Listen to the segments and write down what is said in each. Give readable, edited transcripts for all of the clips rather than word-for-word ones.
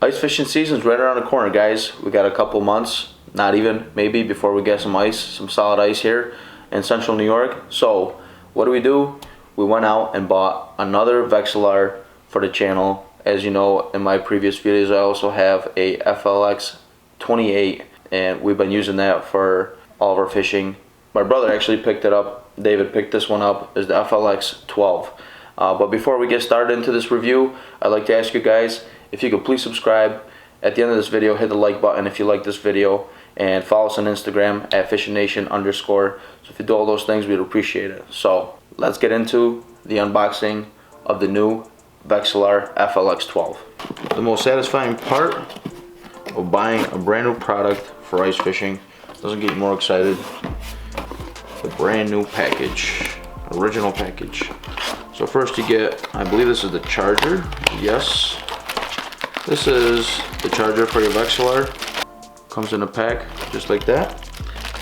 Ice fishing season's right around the corner, guys. We got a couple months, not even, maybe, before we get some ice, some solid ice here in central New York. So what do? We went out and bought another VEXILAR for the channel. As you know, in my previous videos, I also have a FLX28, and we've been using that for all of our fishing. My brother actually picked it up. David picked this one up, is the FLX-12. But before we get started into this review, I'd like to ask you guys if you could please subscribe. At the end of this video, hit the like button if you like this video, and follow us on Instagram at fishingnation_. So if you do all those things, we'd appreciate it. So let's get into the unboxing of the new VEXILAR FLX-12. The most satisfying part of buying a brand new product for ice fishing doesn't get you more excited. The brand new package, original package. So first you get, I believe this is the charger. Yes, this is the charger for your VEXILAR. Comes in a pack just like that,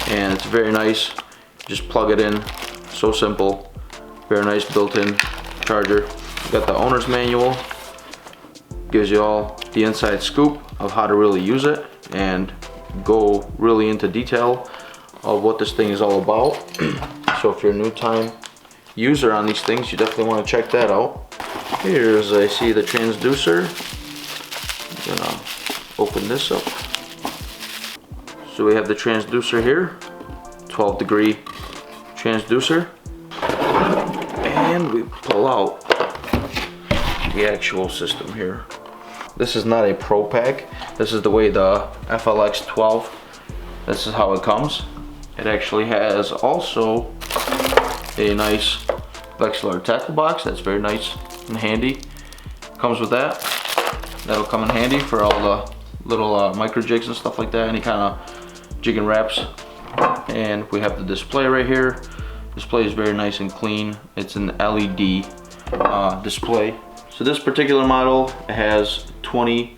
and it's very nice. Just plug it in, so simple. Very nice built-in charger. You got the owner's manual, gives you all the inside scoop of how to really use it and go really into detail of what this thing is all about. So if you're a new time user on these things, you definitely want to check that out. Here's, I see, the transducer. I'm gonna open this up. So we have the transducer here, 12-degree transducer, and we pull out the actual system here. This is not a pro pack. This is the way the FLX-12, this is how it comes. It actually has also a nice VEXILAR tackle box. That's very nice and handy. Comes with that. That'll come in handy for all the little micro jigs and stuff like that, any kind of jig and wraps. And we have the display right here. Display is very nice and clean. It's an LED display. So this particular model has 20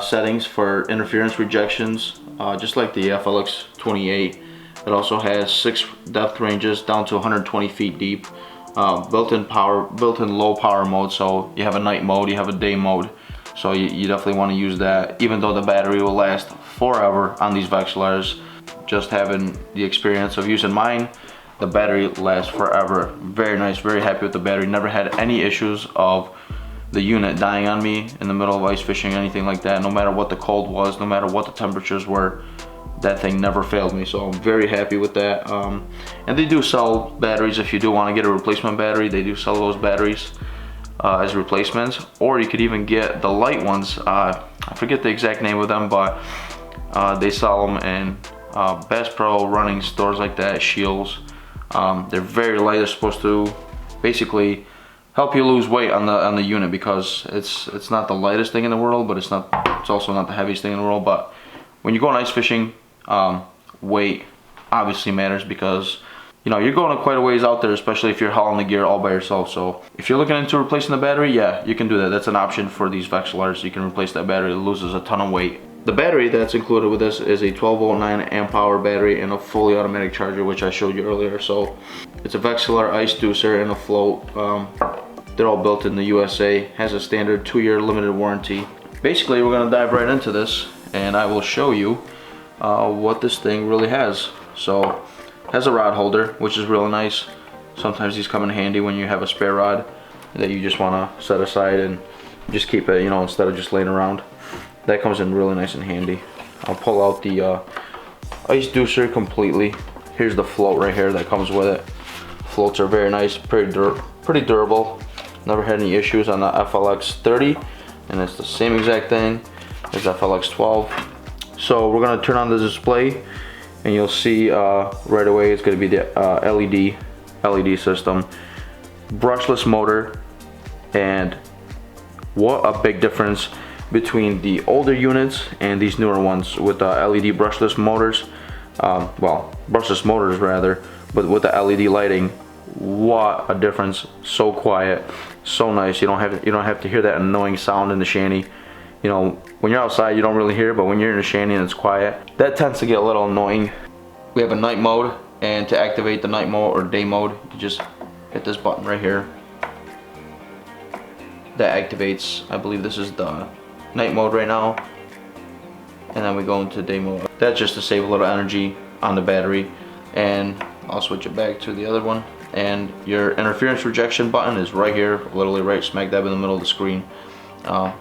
settings for interference rejections, just like the FLX-28. It also has 6 depth ranges down to 120 feet deep. Built-in low power mode, so you have a night mode, you have a day mode. So you definitely want to use that, even though the battery will last forever on these VEXILARs. Just having the experience of using mine, the battery lasts forever. Very nice, very happy with the battery. Never had any issues of the unit dying on me in the middle of ice fishing, anything like that. No matter what the cold was, no matter what the temperatures were, that thing never failed me. So I'm very happy with that. And they do sell batteries if you do want to get a replacement battery. They do sell those batteries as replacements, or you could even get the light ones. I forget the exact name of them, but they sell them in Bass Pro, running stores like that, Shields. They're very light. They're supposed to basically help you lose weight on the unit, because it's not the lightest thing in the world, but it's also not the heaviest thing in the world. But when you go on ice fishing, weight obviously matters, because you know you're going quite a ways out there, especially if you're hauling the gear all by yourself. So if you're looking into replacing the battery, yeah, you can do that. That's an option for these VEXILARs. You can replace that battery. It loses a ton of weight. The battery that's included with this is a 12-volt 9-amp-hour battery and a fully automatic charger, which I showed you earlier. So it's a VEXILAR ice deucer and a float. They're all built in the USA. Has a standard 2-year limited warranty. Basically, we're gonna dive right into this, and I will show you what this thing really has. So has a rod holder, which is real nice. Sometimes these come in handy when you have a spare rod that you just want to set aside and just keep it, you know, instead of just laying around. That comes in really nice and handy. I'll pull out the ice deucer completely. Here's the float right here that comes with it. Floats are very nice, pretty durable. Never had any issues on the FLX-30, and it's the same exact thing as FLX-12. So we're gonna turn on the display, and you'll see right away it's gonna be the LED system, brushless motor, and what a big difference between the older units and these newer ones with the LED brushless motors. Well, brushless motors rather, but with the LED lighting, what a difference. So quiet, so nice. You don't have to hear that annoying sound in the shanty. You know, when you're outside you don't really hear it, but when you're in a shanty and it's quiet, that tends to get a little annoying. We have a night mode, and to activate the night mode or day mode, you just hit this button right here. That activates, I believe this is the night mode right now, and then we go into day mode. That's just to save a little energy on the battery. And I'll switch it back to the other one. And your interference rejection button is right here, literally right smack dab in the middle of the screen. And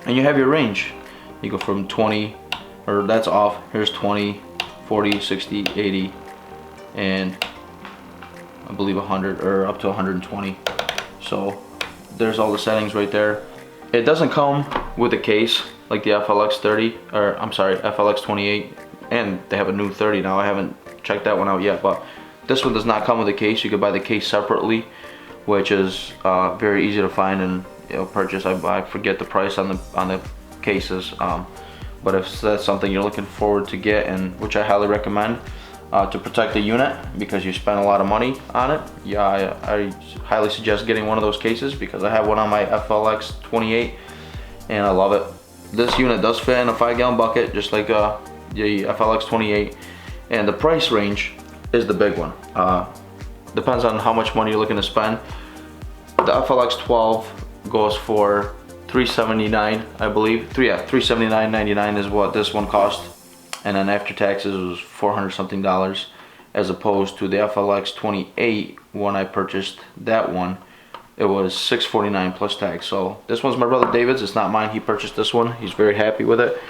you have your range. You go from 20, or that's off. Here's 20, 40, 60, 80, and I believe 100, or up to 120. So there's all the settings right there. It doesn't come with a case like the FLX30, or I'm sorry, FLX28, and they have a new 30 now. I haven't checked that one out yet, but this one does not come with a case. You could buy the case separately, which is very easy to find and purchase. I forget the price on the cases, but if that's something you're looking forward to get, and which I highly recommend to protect the unit because you spend a lot of money on it, yeah, I highly suggest getting one of those cases because I have one on my FLX28 and I love it. This unit does fit in a 5-gallon bucket just like the FLX28, and the price range is the big one. Depends on how much money you're looking to spend. The FLX12 goes for $379, I believe. $379.99 is what this one cost, and then after taxes it was $400 something, as opposed to the FLX28 when I purchased that one. It was $649 plus tax. So this one's my brother David's. It's not mine. He purchased this one. He's very happy with it,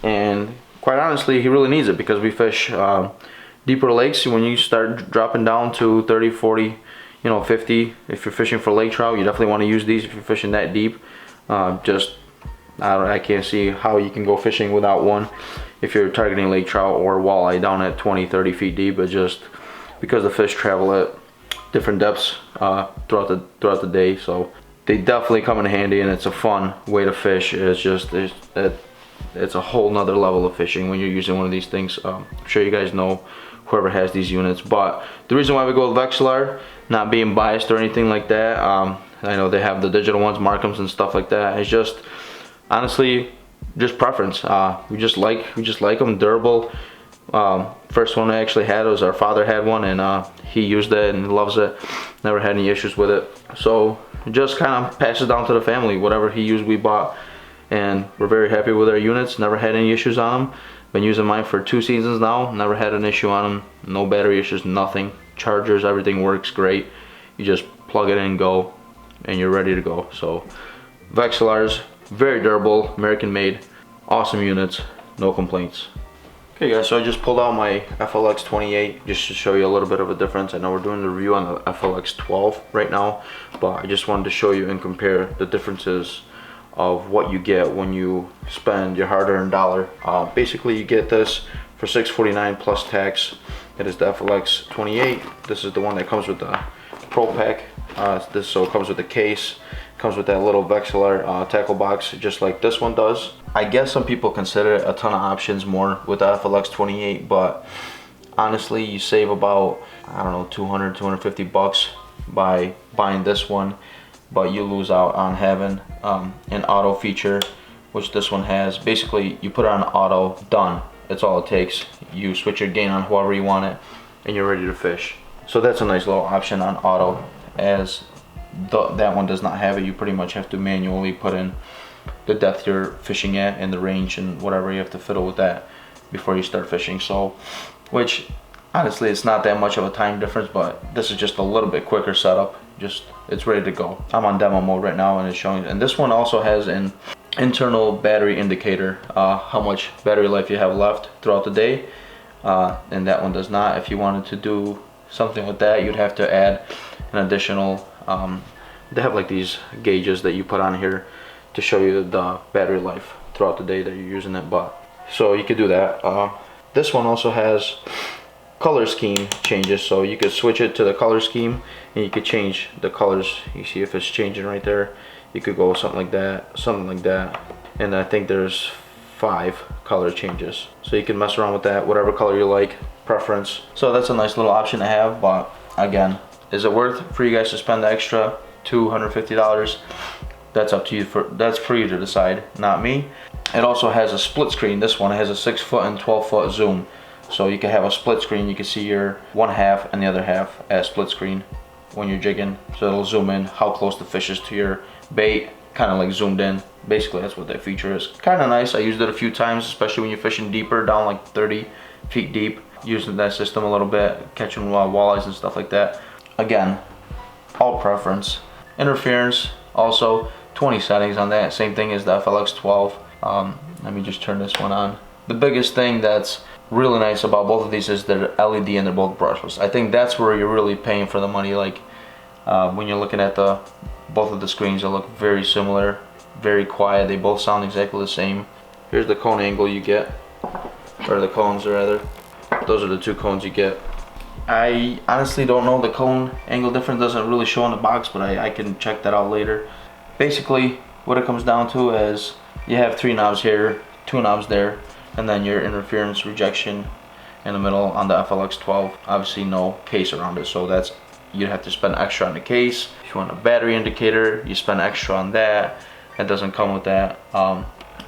and quite honestly, he really needs it because we fish deeper lakes. When you start dropping down to 30, 40, 50, if you're fishing for lake trout, you definitely want to use these if you're fishing that deep. I can't see how you can go fishing without one if you're targeting lake trout or walleye down at 20, 30 feet deep. But just because the fish travel at different depths throughout the day, so they definitely come in handy, and it's a fun way to fish. It's a whole nother level of fishing when you're using one of these things. I'm sure you guys know, whoever has these units. But the reason why we go with VEXILAR, not being biased or anything like that, I know they have the digital ones, Markham's and stuff like that. It's just honestly just preference. We just like them, durable. First one I actually had was our father had one, and he used it and loves it. Never had any issues with it. So just kind of pass it down to the family. Whatever he used, we bought, and we're very happy with our units. Never had any issues on them. Been using mine for 2 seasons now. Never had an issue on them. No battery issues, nothing. Chargers, everything works great. You just plug it in, go, and you're ready to go. So VEXILAR's very durable, American made, awesome units, no complaints. Okay guys, so I just pulled out my FLX28 just to show you a little bit of a difference. I know we're doing the review on the FLX12 right now, but I just wanted to show you and compare the differences of what you get when you spend your hard-earned dollar. Basically you get this for $649 plus tax. It is the FLX28. This is the one that comes with the Pro Pack. So it comes with the case, comes with that little VEXILAR tackle box, just like this one does. I guess some people consider it a ton of options more with the FLX28, but honestly you save about, I don't know, 200, 250 bucks by buying this one, but you lose out on having an auto feature, which this one has. Basically you put it on auto, done. That's all it takes. You switch your gain on whoever you want it, and you're ready to fish. So that's a nice little option on auto, as that one does not have it. You pretty much have to manually put in the depth you're fishing at and the range and whatever you have to fiddle with that before you start fishing. So, which honestly it's not that much of a time difference, but this is just a little bit quicker setup. Just, it's ready to go. I'm on demo mode right now and it's showing, and this one also has an internal battery indicator, how much battery life you have left throughout the day, and that one does not. If you wanted to do something with that, you'd have to add an additional, they have like these gauges that you put on here to show you the battery life throughout the day that you're using it. But so you could do that. This one also has color scheme changes, so you could switch it to the color scheme and you could change the colors. You see if it's changing right there. You could go something like that, and I think there's 5 color changes, so you can mess around with that, whatever color you like, preference. So that's a nice little option to have. But again, is it worth for you guys to spend the extra $250? That's up to you. That's for you to decide, not me. It also has a split screen. This one has a 6-foot and 12-foot zoom, so you can have a split screen. You can see your one half and the other half as split screen when you're jigging, so it'll zoom in how close the fish is to your bait kind of like zoomed in. Basically that's what that feature is. Kind of nice. I used it a few times, especially when you're fishing deeper, down like 30 feet deep, using that system a little bit, catching walleyes and stuff like that. Again, all preference. Interference also 20 settings on that, same thing as the FLX-12. Let me just turn this one on. The biggest thing that's really nice about both of these is they're LED and they're both brushless. I think that's where you're really paying for the money. Like when you're looking at both of the screens, they look very similar, very quiet. They both sound exactly the same. Here's the cone angle you get, or the cones rather. Those are the two cones you get. I honestly don't know, the cone angle difference doesn't really show in the box, but I can check that out later. Basically what it comes down to is you have 3 knobs here, 2 knobs there, and then your interference rejection in the middle on the FLX-12. Obviously no case around it, so that's, you'd have to spend extra on the case. If you want a battery indicator, you spend extra on that. It doesn't come with that.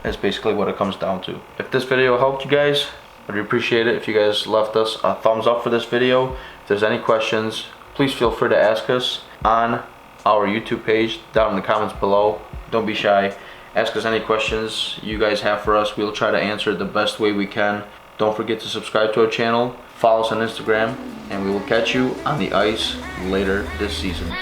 That's basically what it comes down to. If this video helped you guys, I'd appreciate it if you guys left us a thumbs up for this video. If there's any questions, please feel free to ask us on our YouTube page down in the comments below. Don't be shy. Ask us any questions you guys have for us. We'll try to answer it the best way we can. Don't forget to subscribe to our channel, follow us on Instagram, and we will catch you on the ice later this season.